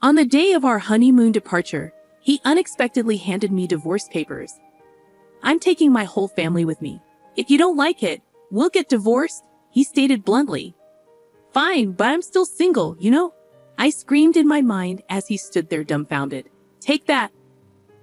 On the day of our honeymoon departure, he unexpectedly handed me divorce papers. "I'm taking my whole family with me. If you don't like it, we'll get divorced," he stated bluntly. "Fine, but I'm still single, you know?" I screamed in my mind as he stood there dumbfounded. "Take that."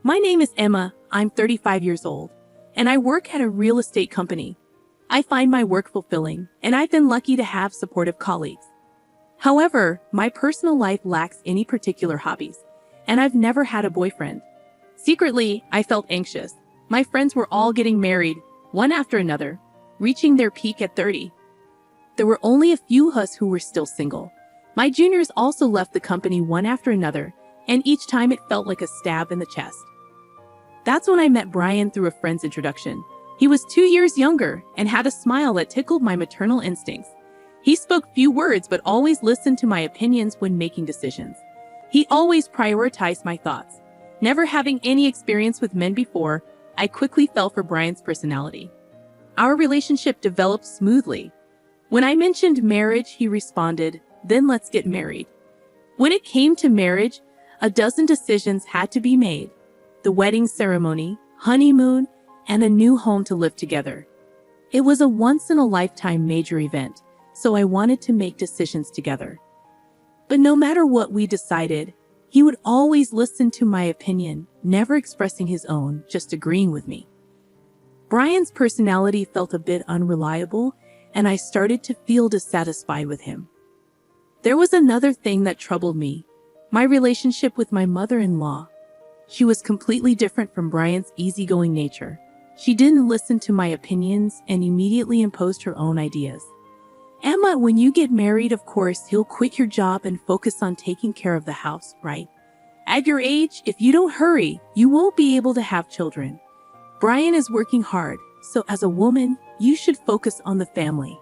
My name is Emma, I'm 35 years old, and I work at a real estate company. I find my work fulfilling, and I've been lucky to have supportive colleagues. However, my personal life lacks any particular hobbies, and I've never had a boyfriend. Secretly, I felt anxious. My friends were all getting married, one after another, reaching their peak at 30. There were only a few of us who were still single. My juniors also left the company one after another, and each time it felt like a stab in the chest. That's when I met Brian through a friend's introduction. He was 2 years younger and had a smile that tickled my maternal instincts. He spoke few words but always listened to my opinions when making decisions. He always prioritized my thoughts. Never having any experience with men before, I quickly fell for Brian's personality. Our relationship developed smoothly. When I mentioned marriage, he responded, "Then let's get married." When it came to marriage, a dozen decisions had to be made: the wedding ceremony, honeymoon, and a new home to live together. It was a once-in-a-lifetime major event, so I wanted to make decisions together. But no matter what we decided, he would always listen to my opinion, never expressing his own, just agreeing with me. Brian's personality felt a bit unreliable, and I started to feel dissatisfied with him. There was another thing that troubled me: my relationship with my mother-in-law. She was completely different from Brian's easygoing nature. She didn't listen to my opinions and immediately imposed her own ideas. "Emma, when you get married, of course, you'll quit your job and focus on taking care of the house, right? At your age, if you don't hurry, you won't be able to have children. Brian is working hard, so as a woman, you should focus on the family.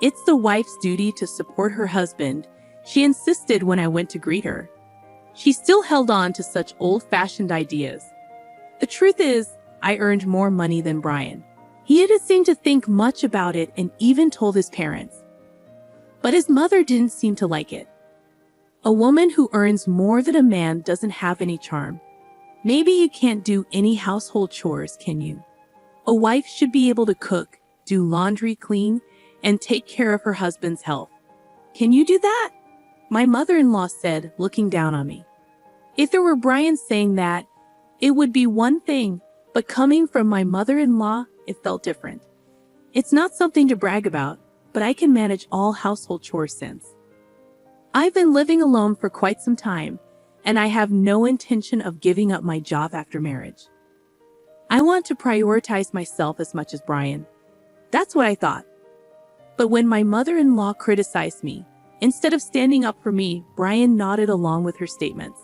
It's the wife's duty to support her husband," she insisted when I went to greet her. She still held on to such old-fashioned ideas. The truth is, I earned more money than Brian. He didn't seem to think much about it and even told his parents. But his mother didn't seem to like it. A woman who earns more than a man doesn't have any charm. Maybe you can't do any household chores, can you? A wife should be able to cook, do laundry, clean, and take care of her husband's health. Can you do that? My mother-in-law said, looking down on me. If it were Brian saying that, it would be one thing, but coming from my mother-in-law, it felt different. It's not something to brag about, but I can manage all household chores since. I've been living alone for quite some time, and I have no intention of giving up my job after marriage. I want to prioritize myself as much as Brian. That's what I thought. But when my mother-in-law criticized me, instead of standing up for me, Brian nodded along with her statements.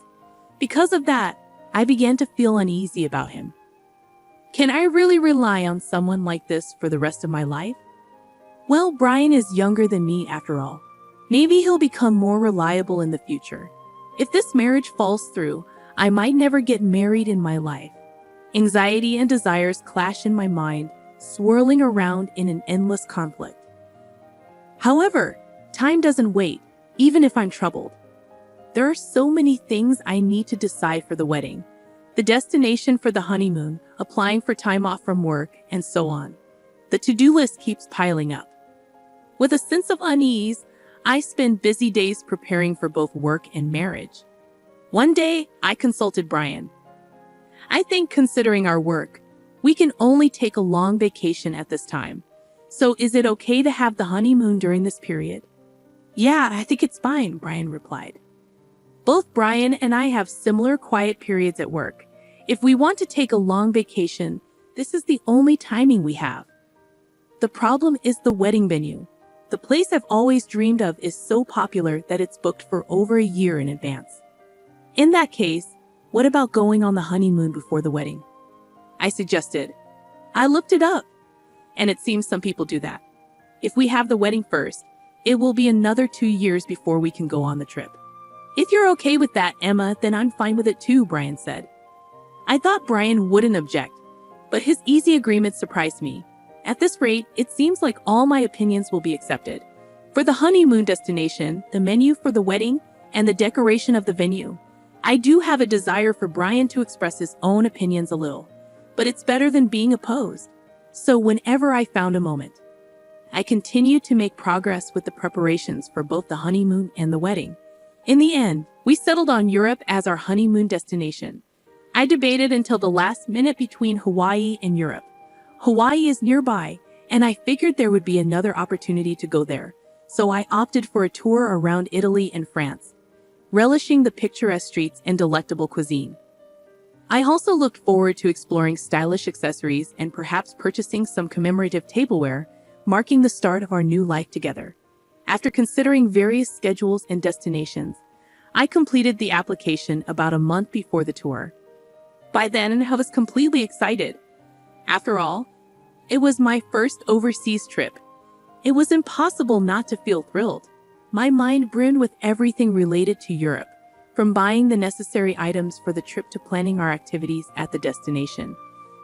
Because of that, I began to feel uneasy about him. Can I really rely on someone like this for the rest of my life? Well, Brian is younger than me after all. Maybe he'll become more reliable in the future. If this marriage falls through, I might never get married in my life. Anxiety and desires clash in my mind, swirling around in an endless conflict. However, time doesn't wait, even if I'm troubled. There are so many things I need to decide for the wedding: the destination for the honeymoon, applying for time off from work, and so on. The to-do list keeps piling up. With a sense of unease, I spend busy days preparing for both work and marriage. One day, I consulted Brian. "I think, considering our work, we can only take a long vacation at this time. So is it okay to have the honeymoon during this period?" "Yeah, I think it's fine," Brian replied. Both Brian and I have similar quiet periods at work. If we want to take a long vacation, this is the only timing we have. The problem is the wedding venue. The place I've always dreamed of is so popular that it's booked for over a year in advance. In that case, what about going on the honeymoon before the wedding? I suggested. I looked it up, and it seems some people do that. If we have the wedding first, it will be another 2 years before we can go on the trip. "If you're okay with that, Emma, then I'm fine with it too," Brian said. I thought Brian wouldn't object, but his easy agreement surprised me. At this rate, it seems like all my opinions will be accepted. For the honeymoon destination, the menu for the wedding, and the decoration of the venue. I do have a desire for Brian to express his own opinions a little, but it's better than being opposed. So whenever I found a moment, I continued to make progress with the preparations for both the honeymoon and the wedding. In the end, we settled on Europe as our honeymoon destination. I debated until the last minute between Hawaii and Europe. Hawaii is nearby, and I figured there would be another opportunity to go there, so I opted for a tour around Italy and France, relishing the picturesque streets and delectable cuisine. I also looked forward to exploring stylish accessories and perhaps purchasing some commemorative tableware, marking the start of our new life together. After considering various schedules and destinations, I completed the application about a month before the tour. By then, I was completely excited. After all, it was my first overseas trip. It was impossible not to feel thrilled. My mind brimmed with everything related to Europe, from buying the necessary items for the trip to planning our activities at the destination.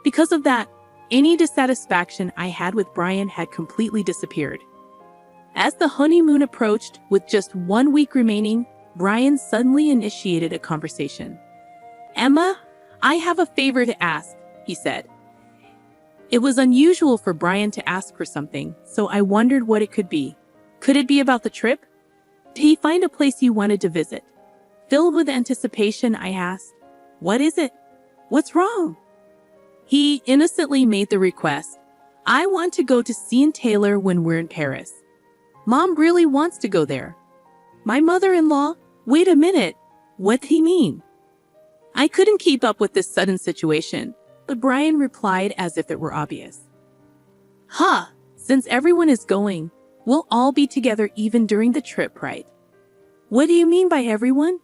Because of that, any dissatisfaction I had with Brian had completely disappeared. As the honeymoon approached, with just 1 week remaining, Brian suddenly initiated a conversation. "Emma, I have a favor to ask," he said. It was unusual for Brian to ask for something, so I wondered what it could be. Could it be about the trip? Did he find a place you wanted to visit? Filled with anticipation, I asked, "What is it? What's wrong?" He innocently made the request, "I want to go to see Taylor when we're in Paris. Mom really wants to go there." My mother-in-law? Wait a minute. What did he mean? I couldn't keep up with this sudden situation, but Brian replied as if it were obvious. Since everyone is going, we'll all be together even during the trip, right?" "What do you mean by everyone?"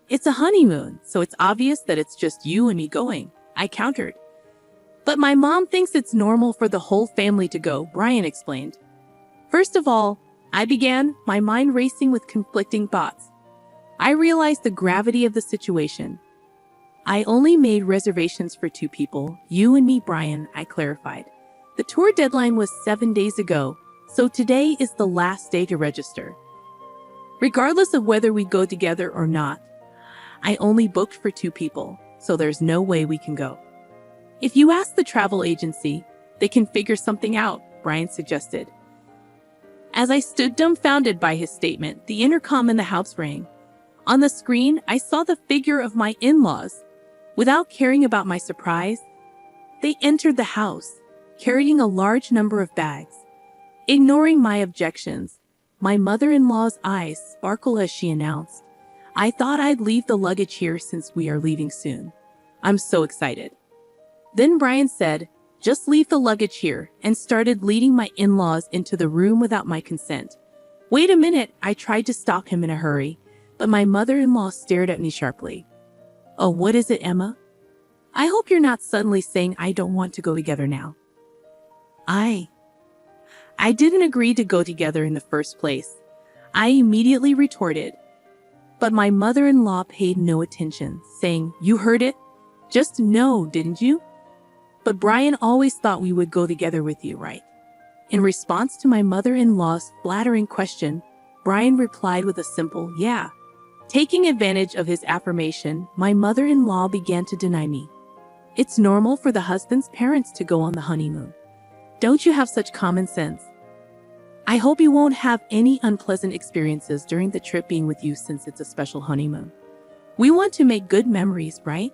"It's a honeymoon, so it's obvious that it's just you and me going," I countered. "But my mom thinks it's normal for the whole family to go," Brian explained. First of all, I began, my mind racing with conflicting thoughts. I realized the gravity of the situation. "I only made reservations for 2 people, you and me, Brian," I clarified. "The tour deadline was 7 days ago, so today is the last day to register. Regardless of whether we go together or not, I only booked for 2 people, so there's no way we can go." "If you ask the travel agency, they can figure something out," Brian suggested. As I stood dumbfounded by his statement, the intercom in the house rang. On the screen, I saw the figure of my in-laws. Without caring about my surprise, they entered the house, carrying a large number of bags. Ignoring my objections, my mother-in-law's eyes sparkled as she announced, "I thought I'd leave the luggage here since we are leaving soon. I'm so excited." Then Brian said, "Just leave the luggage here," and started leading my in-laws into the room without my consent. "Wait a minute," I tried to stop him in a hurry, but my mother-in-law stared at me sharply. "Oh, what is it, Emma? I hope you're not suddenly saying I don't want to go together now." I didn't agree to go together in the first place, I immediately retorted. But my mother-in-law paid no attention, saying, "You heard it? Just no, didn't you? But Brian always thought we would go together with you, right?" In response to my mother-in-law's flattering question, Brian replied with a simple, "Yeah." Taking advantage of his affirmation, my mother-in-law began to deny me. "It's normal for the husband's parents to go on the honeymoon. Don't you have such common sense? I hope you won't have any unpleasant experiences during the trip being with you since it's a special honeymoon. We want to make good memories, right?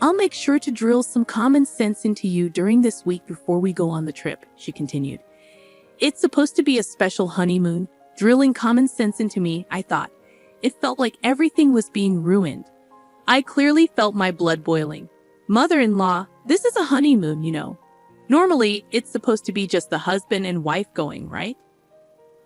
I'll make sure to drill some common sense into you during this week before we go on the trip," she continued. It's supposed to be a special honeymoon, drilling common sense into me, I thought. It felt like everything was being ruined. I clearly felt my blood boiling. "Mother-in-law, this is a honeymoon, you know. Normally, it's supposed to be just the husband and wife going, right?"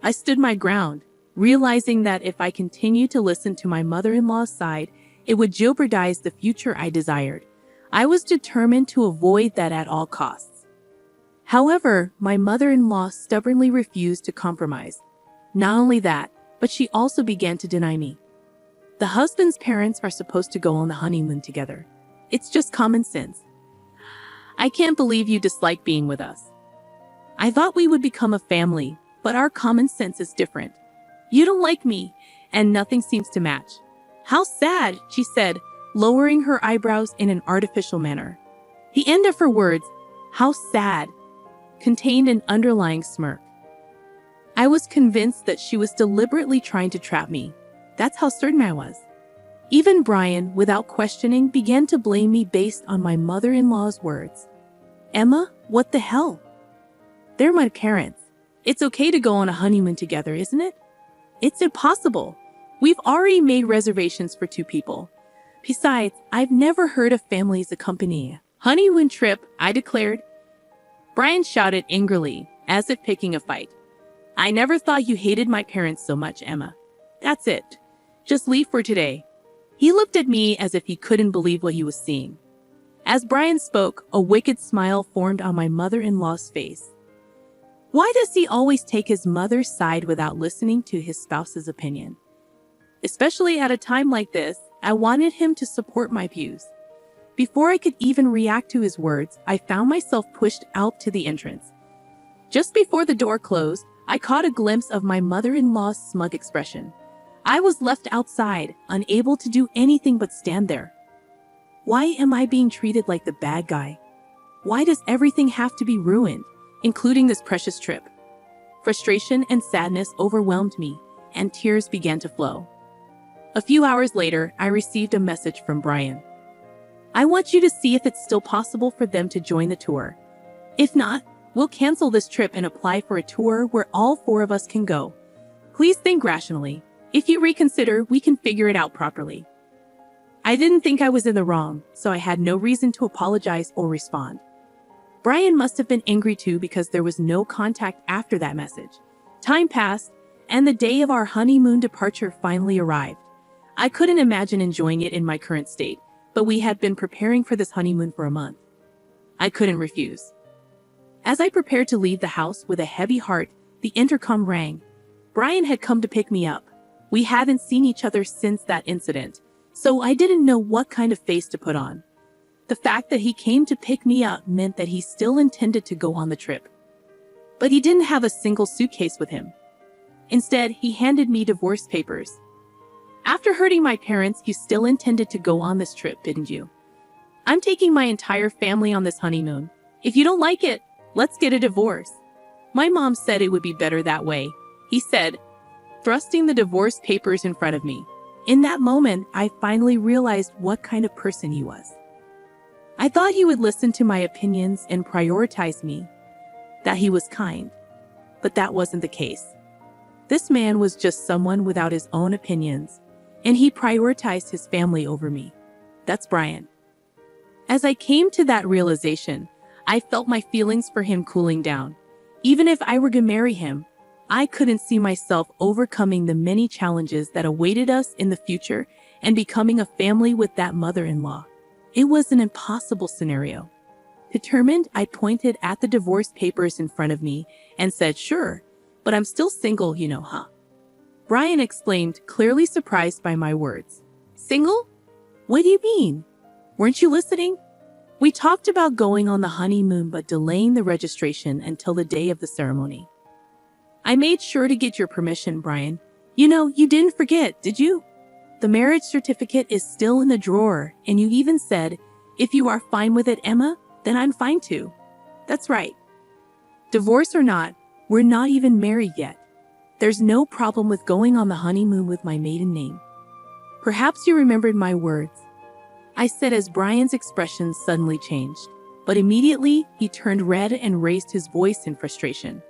I stood my ground, realizing that if I continued to listen to my mother-in-law's side, it would jeopardize the future I desired. I was determined to avoid that at all costs. However, my mother-in-law stubbornly refused to compromise. Not only that, but she also began to deny me. "The husband's parents are supposed to go on the honeymoon together. It's just common sense. I can't believe you dislike being with us. I thought we would become a family, but our common sense is different. You don't like me, and nothing seems to match. How sad, she said, lowering her eyebrows in an artificial manner. The end of her words, how sad, contained an underlying smirk. I was convinced that she was deliberately trying to trap me. That's how certain I was. Even Brian, without questioning, began to blame me based on my mother-in-law's words. Emma, what the hell? They're my parents. It's okay to go on a honeymoon together, isn't it? It's impossible. We've already made reservations for 2 people. Besides, I've never heard of families accompanying a honeymoon trip, I declared. Brian shouted angrily, as if picking a fight. I never thought you hated my parents so much, Emma. That's it. Just leave for today. He looked at me as if he couldn't believe what he was seeing. As Brian spoke, a wicked smile formed on my mother-in-law's face. Why does he always take his mother's side without listening to his spouse's opinion? Especially at a time like this, I wanted him to support my views. Before I could even react to his words, I found myself pushed out to the entrance. Just before the door closed, I caught a glimpse of my mother-in-law's smug expression. I was left outside, unable to do anything but stand there. Why am I being treated like the bad guy? Why does everything have to be ruined, including this precious trip? Frustration and sadness overwhelmed me, and tears began to flow. A few hours later, I received a message from Brian. I want you to see if it's still possible for them to join the tour. If not, we'll cancel this trip and apply for a tour where all 4 of us can go. Please think rationally. If you reconsider, we can figure it out properly. I didn't think I was in the wrong, so I had no reason to apologize or respond. Brian must have been angry too because there was no contact after that message. Time passed, and the day of our honeymoon departure finally arrived. I couldn't imagine enjoying it in my current state, but we had been preparing for this honeymoon for a month. I couldn't refuse. As I prepared to leave the house with a heavy heart, the intercom rang. Brian had come to pick me up. We hadn't seen each other since that incident, so I didn't know what kind of face to put on. The fact that he came to pick me up meant that he still intended to go on the trip. But he didn't have a single suitcase with him. Instead, he handed me divorce papers. After hurting my parents, you still intended to go on this trip, didn't you? I'm taking my entire family on this honeymoon. If you don't like it, let's get a divorce. My mom said it would be better that way, he said, thrusting the divorce papers in front of me. In that moment, I finally realized what kind of person he was. I thought he would listen to my opinions and prioritize me, that he was kind. But that wasn't the case. This man was just someone without his own opinions, and he prioritized his family over me. That's Brian. As I came to that realization, I felt my feelings for him cooling down. Even if I were to marry him, I couldn't see myself overcoming the many challenges that awaited us in the future and becoming a family with that mother-in-law. It was an impossible scenario. Determined, I pointed at the divorce papers in front of me and said, "Sure, but I'm still single, you know, huh?" Brian exclaimed, clearly surprised by my words. Single? What do you mean? Weren't you listening? We talked about going on the honeymoon but delaying the registration until the day of the ceremony. I made sure to get your permission, Brian. You know, you didn't forget, did you? The marriage certificate is still in the drawer, and you even said, if you are fine with it, Emma, then I'm fine too. That's right. Divorce or not, we're not even married yet. There's no problem with going on the honeymoon with my maiden name. Perhaps you remembered my words, I said as Brian's expression suddenly changed, but immediately he turned red and raised his voice in frustration.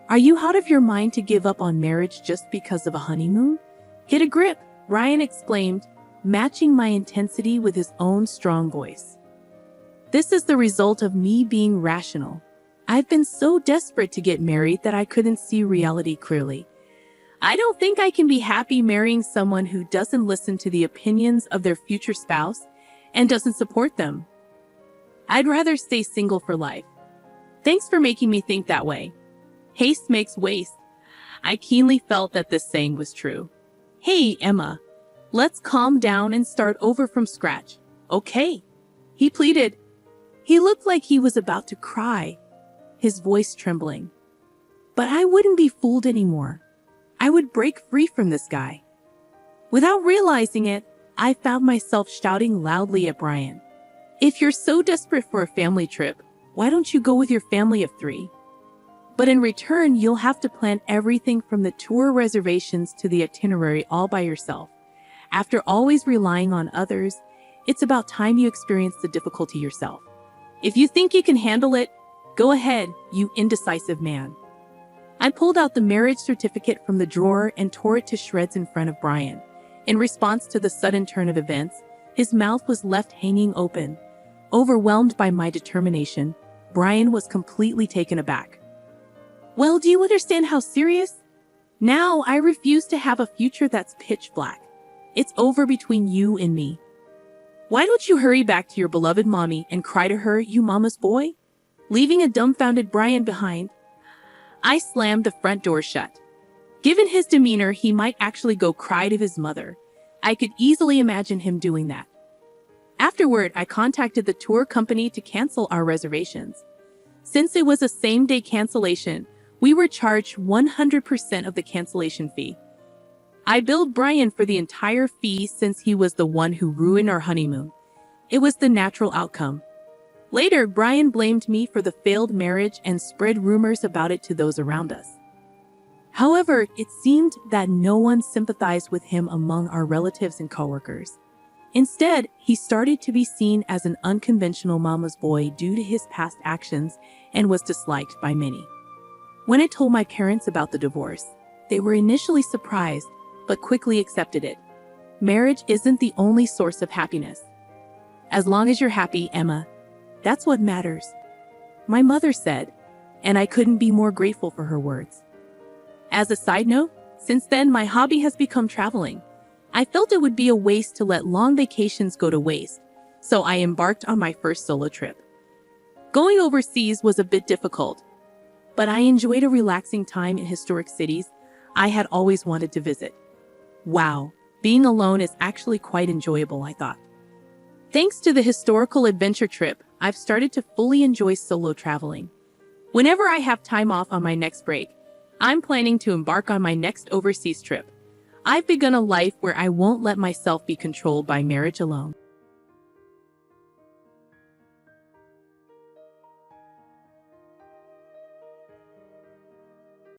Are you out of your mind to give up on marriage just because of a honeymoon? Get a grip, Brian exclaimed, matching my intensity with his own strong voice. This is the result of me being rational. I've been so desperate to get married that I couldn't see reality clearly. I don't think I can be happy marrying someone who doesn't listen to the opinions of their future spouse and doesn't support them. I'd rather stay single for life. Thanks for making me think that way. Haste makes waste. I keenly felt that this saying was true. Hey, Emma, let's calm down and start over from scratch. Okay, he pleaded. He looked like he was about to cry, his voice trembling. But I wouldn't be fooled anymore. I would break free from this guy. Without realizing it, I found myself shouting loudly at Brian. If you're so desperate for a family trip, why don't you go with your family of 3? But in return, you'll have to plan everything from the tour reservations to the itinerary all by yourself. After always relying on others, it's about time you experience the difficulty yourself. If you think you can handle it, go ahead, you indecisive man. I pulled out the marriage certificate from the drawer and tore it to shreds in front of Brian. In response to the sudden turn of events, his mouth was left hanging open. Overwhelmed by my determination, Brian was completely taken aback. Well, do you understand how serious? Now I refuse to have a future that's pitch black. It's over between you and me. Why don't you hurry back to your beloved mommy and cry to her, you mama's boy? Leaving a dumbfounded Brian behind, I slammed the front door shut. Given his demeanor, he might actually go cry to his mother. I could easily imagine him doing that. Afterward, I contacted the tour company to cancel our reservations. Since it was a same-day cancellation, we were charged 100% of the cancellation fee. I billed Brian for the entire fee since he was the one who ruined our honeymoon. It was the natural outcome. Later, Brian blamed me for the failed marriage and spread rumors about it to those around us. However, it seemed that no one sympathized with him among our relatives and coworkers. Instead, he started to be seen as an unconventional mama's boy due to his past actions and was disliked by many. When I told my parents about the divorce, they were initially surprised, but quickly accepted it. Marriage isn't the only source of happiness. As long as you're happy, Emma, that's what matters, my mother said, and I couldn't be more grateful for her words. As a side note, since then my hobby has become traveling. I felt it would be a waste to let long vacations go to waste, so I embarked on my first solo trip. Going overseas was a bit difficult, but I enjoyed a relaxing time in historic cities I had always wanted to visit. Wow, being alone is actually quite enjoyable, I thought. Thanks to the historical adventure trip, I've started to fully enjoy solo traveling. Whenever I have time off on my next break, I'm planning to embark on my next overseas trip. I've begun a life where I won't let myself be controlled by marriage alone.